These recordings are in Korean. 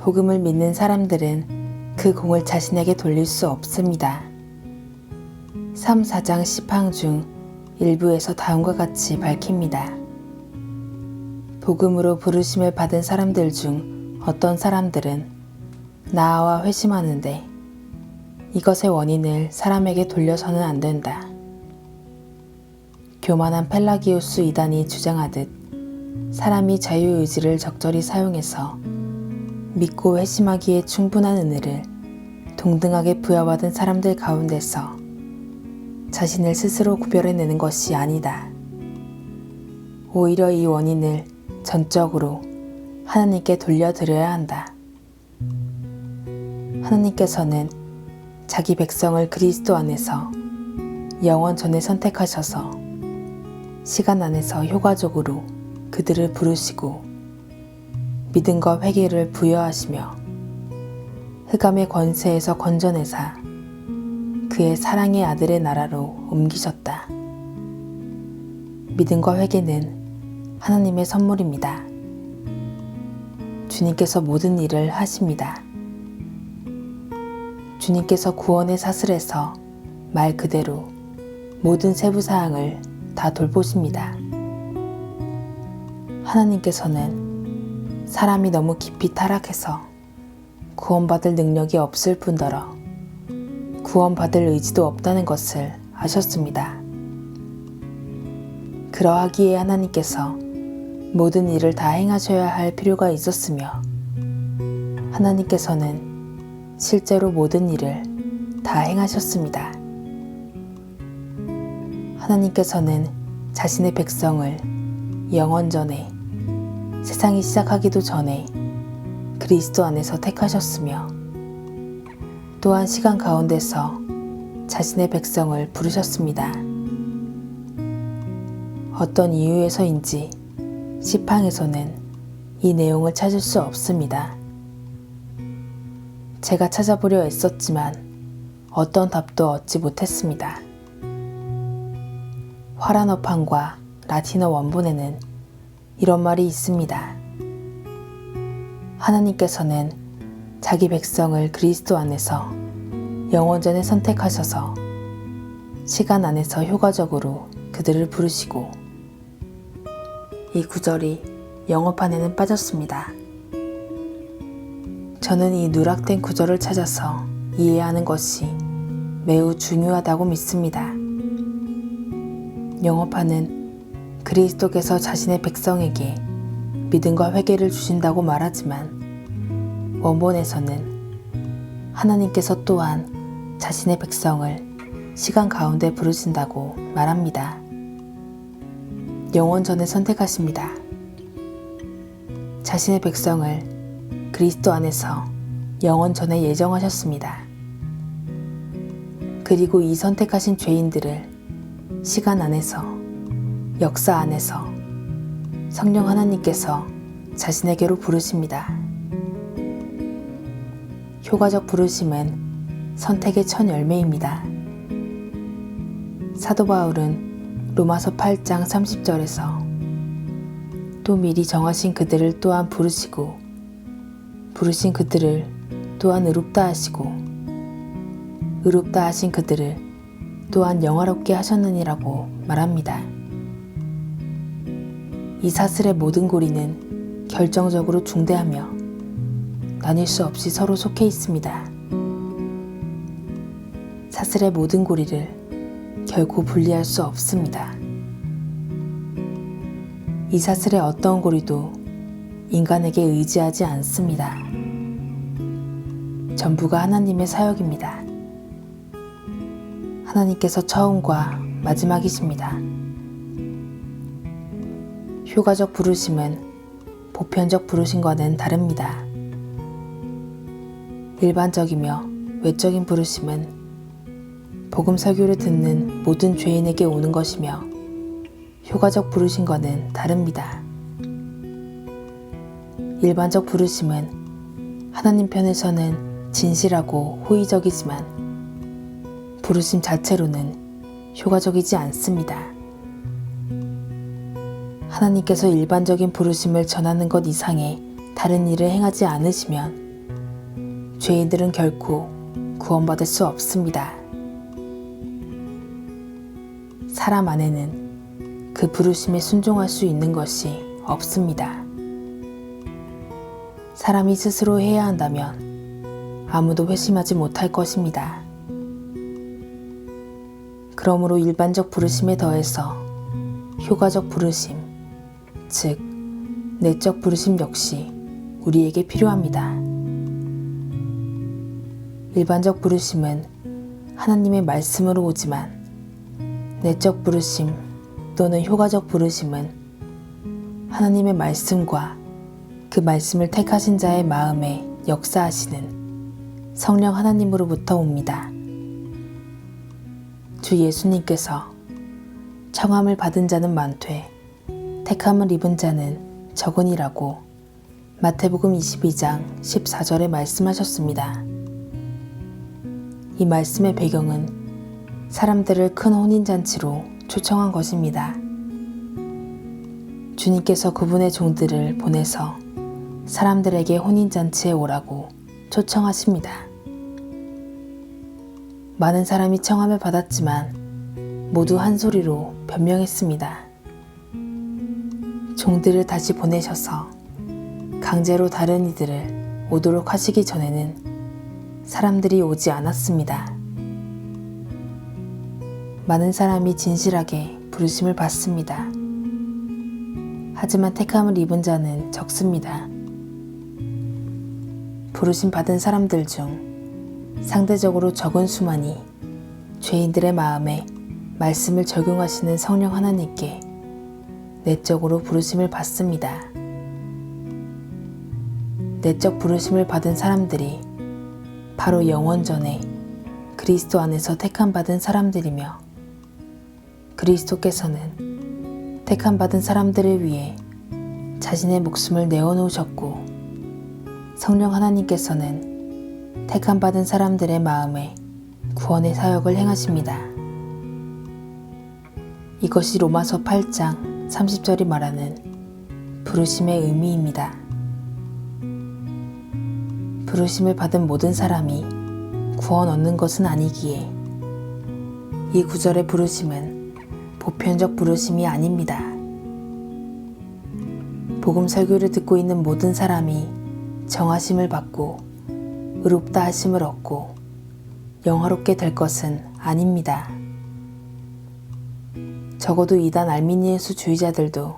복음을 믿는 사람들은 그 공을 자신에게 돌릴 수 없습니다. 3, 4장 10항 중 일부에서 다음과 같이 밝힙니다. 복음으로 부르심을 받은 사람들 중 어떤 사람들은 나아와 회심하는데 이것의 원인을 사람에게 돌려서는 안 된다. 교만한 펠라기우스 이단이 주장하듯 사람이 자유의지를 적절히 사용해서 믿고 회심하기에 충분한 은혜를 동등하게 부여받은 사람들 가운데서 자신을 스스로 구별해내는 것이 아니다. 오히려 이 원인을 전적으로 하나님께 돌려드려야 한다. 하나님께서는 자기 백성을 그리스도 안에서 영원 전에 선택하셔서 시간 안에서 효과적으로 그들을 부르시고 믿음과 회개를 부여하시며 흑암의 권세에서 건져내사 그의 사랑의 아들의 나라로 옮기셨다. 믿음과 회개는 하나님의 선물입니다. 주님께서 모든 일을 하십니다. 주님께서 구원의 사슬에서 말 그대로 모든 세부사항을 다 돌보십니다. 하나님께서는 사람이 너무 깊이 타락해서 구원받을 능력이 없을 뿐더러 구원받을 의지도 없다는 것을 아셨습니다. 그러하기에 하나님께서 모든 일을 다 행하셔야 할 필요가 있었으며 하나님께서는 실제로 모든 일을 다 행하셨습니다. 하나님께서는 자신의 백성을 영원 전에 세상이 시작하기도 전에 그리스도 안에서 택하셨으며 또한 시간 가운데서 자신의 백성을 부르셨습니다. 어떤 이유에서인지 시팡에서는 이 내용을 찾을 수 없습니다. 제가 찾아보려 애썼지만 어떤 답도 얻지 못했습니다. 화란어판과 라틴어 원본에는 이런 말이 있습니다. 하나님께서는 자기 백성을 그리스도 안에서 영원전에 선택하셔서 시간 안에서 효과적으로 그들을 부르시고 이 구절이 영어판에는 빠졌습니다. 저는 이 누락된 구절을 찾아서 이해하는 것이 매우 중요하다고 믿습니다. 영어판은 그리스도께서 자신의 백성에게 믿음과 회개를 주신다고 말하지만 원본에서는 하나님께서 또한 자신의 백성을 시간 가운데 부르신다고 말합니다. 영원 전에 선택하십니다. 자신의 백성을 그리스도 안에서 영원 전에 예정하셨습니다. 그리고 이 선택하신 죄인들을 시간 안에서 역사 안에서 성령 하나님께서 자신에게로 부르십니다. 효과적 부르심은 선택의 첫 열매입니다. 사도 바울은 로마서 8장 30절에서 또 미리 정하신 그들을 또한 부르시고 부르신 그들을 또한 의롭다 하시고 의롭다 하신 그들을 또한 영화롭게 하셨느니라고 말합니다. 이 사슬의 모든 고리는 결정적으로 중대하며 나뉠 수 없이 서로 속해 있습니다. 사슬의 모든 고리를 결코 분리할 수 없습니다. 이 사슬의 어떤 고리도 인간에게 의지하지 않습니다. 전부가 하나님의 사역입니다. 하나님께서 처음과 마지막이십니다. 효과적 부르심은 보편적 부르심과는 다릅니다. 일반적이며 외적인 부르심은 복음 설교를 듣는 모든 죄인에게 오는 것이며 효과적 부르심과는 다릅니다. 일반적 부르심은 하나님 편에서는 진실하고 호의적이지만 부르심 자체로는 효과적이지 않습니다. 하나님께서 일반적인 부르심을 전하는 것 이상의 다른 일을 행하지 않으시면 죄인들은 결코 구원받을 수 없습니다. 사람 안에는 그 부르심에 순종할 수 있는 것이 없습니다. 사람이 스스로 해야 한다면 아무도 회심하지 못할 것입니다. 그러므로 일반적 부르심에 더해서 효과적 부르심, 즉 내적 부르심 역시 우리에게 필요합니다. 일반적 부르심은 하나님의 말씀으로 오지만 내적 부르심 또는 효과적 부르심은 하나님의 말씀과 그 말씀을 택하신 자의 마음에 역사하시는 성령 하나님으로부터 옵니다. 주 예수님께서 청함을 받은 자는 많되 택함을 입은 자는 적으니라고 마태복음 22장 14절에 말씀하셨습니다. 이 말씀의 배경은 사람들을 큰 혼인잔치로 초청한 것입니다. 주님께서 그분의 종들을 보내서 사람들에게 혼인잔치에 오라고 초청하십니다. 많은 사람이 청함을 받았지만 모두 한 소리로 변명했습니다. 종들을 다시 보내셔서 강제로 다른 이들을 오도록 하시기 전에는 사람들이 오지 않았습니다. 많은 사람이 진실하게 부르심을 받습니다. 하지만 택함을 입은 자는 적습니다. 부르심 받은 사람들 중 상대적으로 적은 수만이 죄인들의 마음에 말씀을 적용하시는 성령 하나님께 내적으로 부르심을 받습니다. 내적 부르심을 받은 사람들이 바로 영원전에 그리스도 안에서 택함받은 사람들이며 그리스도께서는 택함받은 사람들을 위해 자신의 목숨을 내어놓으셨고 성령 하나님께서는 택함받은 사람들의 마음에 구원의 사역을 행하십니다. 이것이 로마서 8장 30절이 말하는 부르심의 의미입니다. 부르심을 받은 모든 사람이 구원 얻는 것은 아니기에 이 구절의 부르심은 보편적 부르심이 아닙니다. 복음 설교를 듣고 있는 모든 사람이 정하심을 받고 의롭다 하심을 얻고 영화롭게 될 것은 아닙니다. 적어도 이단 알미니우스 주의자들도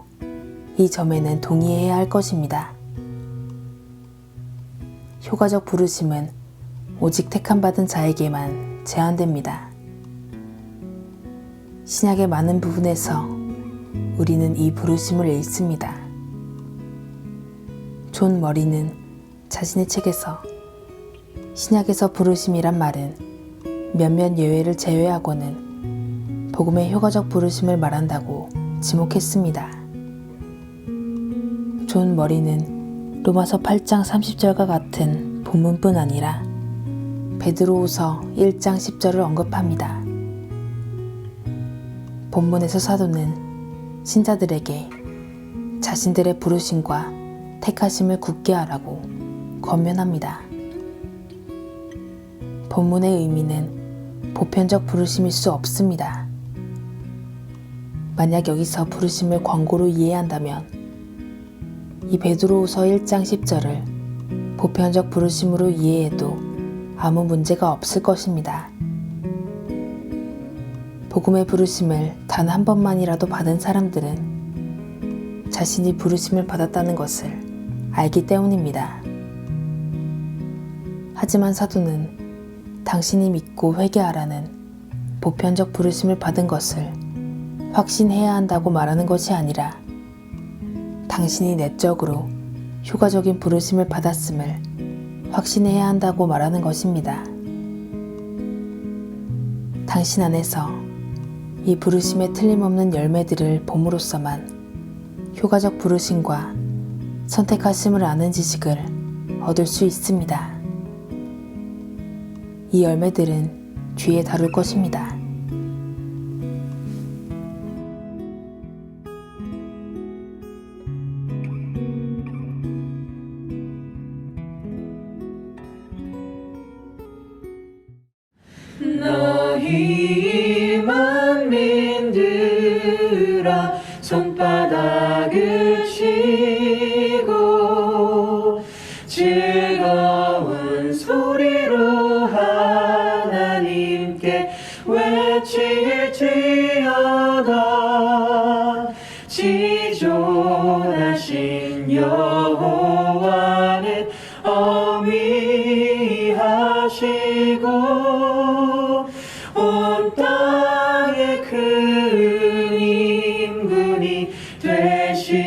이 점에는 동의해야 할 것입니다. 효과적 부르심은 오직 택함받은 자에게만 제한됩니다. 신약의 많은 부분에서 우리는 이 부르심을 읽습니다. 존 머리는 자신의 책에서 신약에서 부르심이란 말은 몇몇 예외를 제외하고는 복음의 효과적 부르심을 말한다고 지목했습니다. 존 머리는 로마서 8장 30절과 같은 본문뿐 아니라 베드로후서 1장 10절을 언급합니다. 본문에서 사도는 신자들에게 자신들의 부르심과 택하심을 굳게 하라고 권면합니다. 본문의 의미는 보편적 부르심일 수 없습니다. 만약 여기서 부르심을 권고로 이해한다면 이 베드로후서 1장 10절을 보편적 부르심으로 이해해도 아무 문제가 없을 것입니다. 복음의 부르심을 단 한 번만이라도 받은 사람들은 자신이 부르심을 받았다는 것을 알기 때문입니다. 하지만 사도는 당신이 믿고 회개하라는 보편적 부르심을 받은 것을 확신해야 한다고 말하는 것이 아니라 당신이 내적으로 효과적인 부르심을 받았음을 확신해야 한다고 말하는 것입니다. 당신 안에서 이 부르심에 틀림없는 열매들을 봄으로써만 효과적 부르심과 선택하심을 아는 지식을 얻을 수 있습니다. 이 열매들은 뒤에 다룰 것입니다. 너희 만민들아 손바닥을 치고 즐거운 소리로 하나님께 외칠지어다. 지존하신 여호와는 어미하시고 온 땅에 큰 임금이 되시리로다.